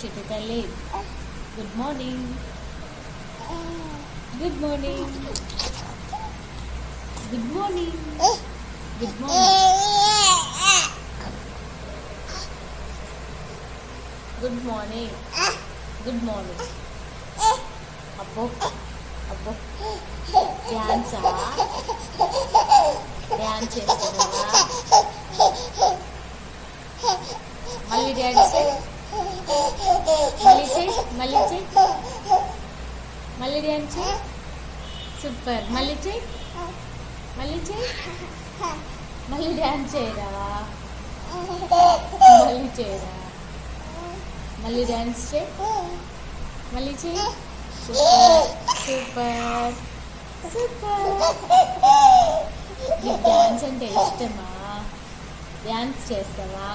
చిట్టి తల్లి good morning. Good morning. Good morning. Good morning. Good morning. Good morning. అబ్బో అబ్బో డ్యాన్సా? డ్యాన్స్ చేస్తారా? మళ్ళీ డ్యాన్స్ మళ్ళీ చెయ్యి, మళ్ళీ చెయ్యి, మళ్ళీ డ్యాన్స్ చెయ్యి. సూపర్. మళ్ళీ చెయ్యి, మళ్ళీ చెయ్యి, మళ్ళీ డ్యాన్స్ చేయరా? మళ్ళీ చేయరా? మళ్ళీ డ్యాన్స్ చేయి, మళ్ళీ చెయ్యి. Super super super. నీకు డ్యాన్స్ అంటే ఇష్టమా? డ్యాన్స్ చేస్తావా?